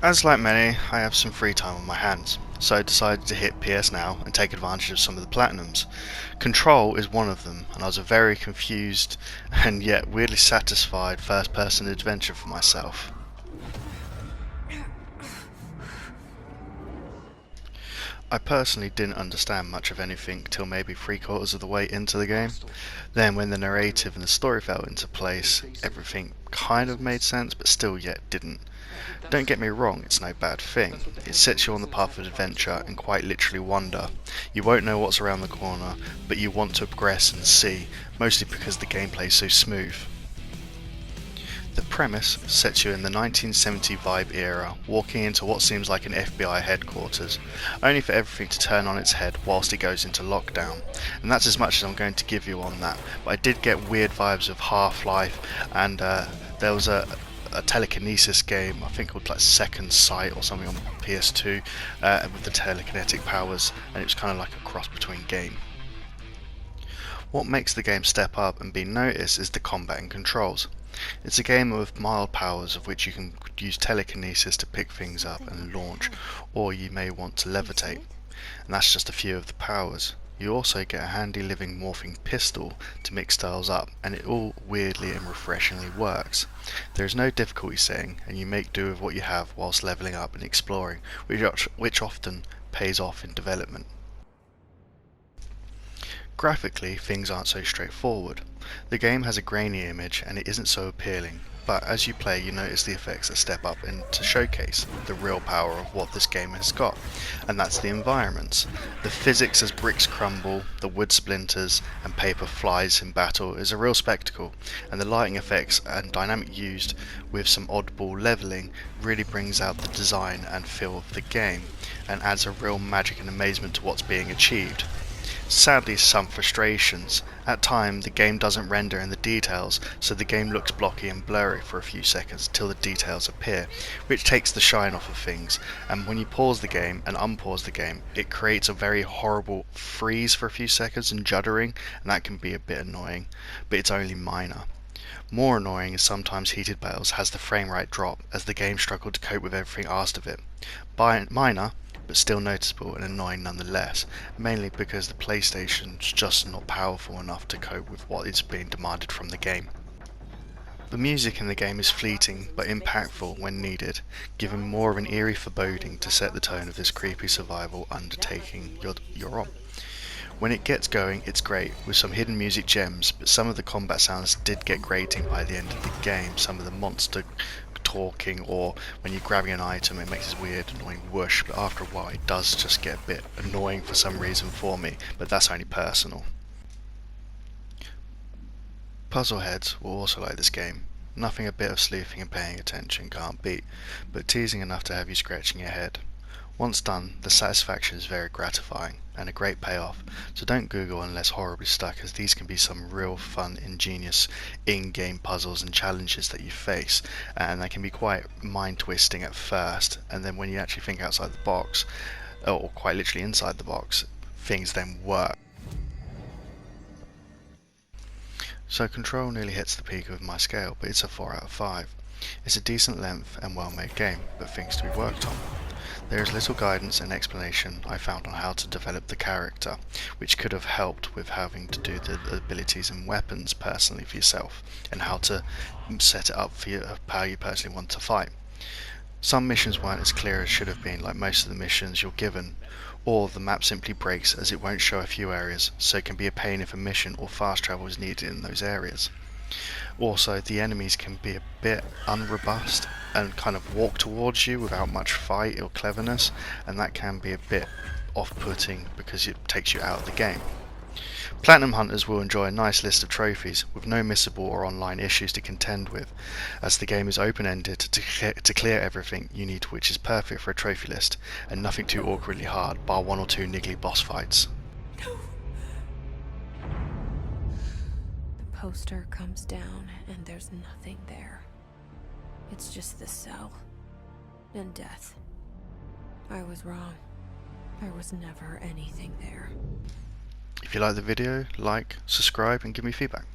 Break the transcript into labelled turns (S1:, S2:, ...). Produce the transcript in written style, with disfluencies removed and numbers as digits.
S1: As like many, I have some free time on my hands, so I decided to hit PS Now and take advantage of some of the platinums. Control is one of them, and I was a very confused and yet weirdly satisfied first person adventure for myself. I personally didn't understand much of anything till maybe 3/4 of the way into the game. Then when the narrative and the story fell into place, everything kind of made sense but still yet didn't. Don't get me wrong, it's no bad thing. It sets you on the path of adventure and quite literally wonder. You won't know what's around the corner, but you want to progress and see, mostly because the gameplay is so smooth. The premise sets you in the 1970 vibe era, walking into what seems like an FBI headquarters, only for everything to turn on its head whilst it goes into lockdown. And that's as much as I'm going to give you on that, but I did get weird vibes of Half-Life, and there was a telekinesis game, I think called like Second Sight or something on PS2, with the telekinetic powers, and it was kind of like a cross between game. What makes the game step up and be noticed is the combat and controls. It's a game with mild powers of which you can use telekinesis to pick things up and launch, or you may want to levitate, and that's just a few of the powers. You also get a handy living morphing pistol to mix styles up, and it all weirdly and refreshingly works. There is no difficulty setting, and you make do with what you have whilst leveling up and exploring, which often pays off in development. Graphically, things aren't so straightforward. The game has a grainy image and it isn't so appealing, but as you play you notice the effects that step up and to showcase the real power of what this game has got, and that's the environments. The physics as bricks crumble, the wood splinters and paper flies in battle is a real spectacle, and the lighting effects and dynamic used with some oddball leveling really brings out the design and feel of the game, and adds a real magic and amazement to what's being achieved. Sadly, some frustrations. At times the game doesn't render in the details, so the game looks blocky and blurry for a few seconds till the details appear, which takes the shine off of things, and when you pause the game and unpause the game, it creates a very horrible freeze for a few seconds and juddering, and that can be a bit annoying, but it's only minor. More annoying is sometimes Heated Battles has the frame rate drop as the game struggled to cope with everything asked of it. Minor, but still noticeable and annoying nonetheless, mainly because the PlayStation's just not powerful enough to cope with what is being demanded from the game. The music in the game is fleeting but impactful when needed, giving more of an eerie foreboding to set the tone of this creepy survival undertaking you're on. When it gets going, it's great, with some hidden music gems, but some of the combat sounds did get grating by the end of the game. Some of the monster talking, or when you're grabbing an item it makes this weird annoying whoosh, but after a while it does just get a bit annoying for some reason for me, but that's only personal. Puzzle heads will also like this game. Nothing a bit of sleuthing and paying attention can't beat, but teasing enough to have you scratching your head. Once done, the satisfaction is very gratifying and a great payoff, so don't Google unless horribly stuck, as these can be some real fun, ingenious in-game puzzles and challenges that you face, and they can be quite mind-twisting at first, and then when you actually think outside the box, or quite literally inside the box, things then work. So Control nearly hits the peak of my scale, but it's a 4 out of 5. It's a decent length and well made game, but things to be worked on. There is little guidance and explanation I found on how to develop the character, which could have helped with having to do the abilities and weapons personally for yourself, and how to set it up for how you personally want to fight. Some missions weren't as clear as should have been, like most of the missions you're given, or the map simply breaks as it won't show a few areas, so it can be a pain if a mission or fast travel is needed in those areas. Also, the enemies can be a bit unrobust and kind of walk towards you without much fight or cleverness, and that can be a bit off-putting because it takes you out of the game. Platinum hunters will enjoy a nice list of trophies with no missable or online issues to contend with, as the game is open-ended to clear everything you need, which is perfect for a trophy list, and nothing too awkwardly hard bar one or two niggly boss fights.
S2: The poster comes down and there's nothing there. It's just the cell and death. I was wrong. There was never anything there.
S1: If you like the video, like, subscribe and give me feedback.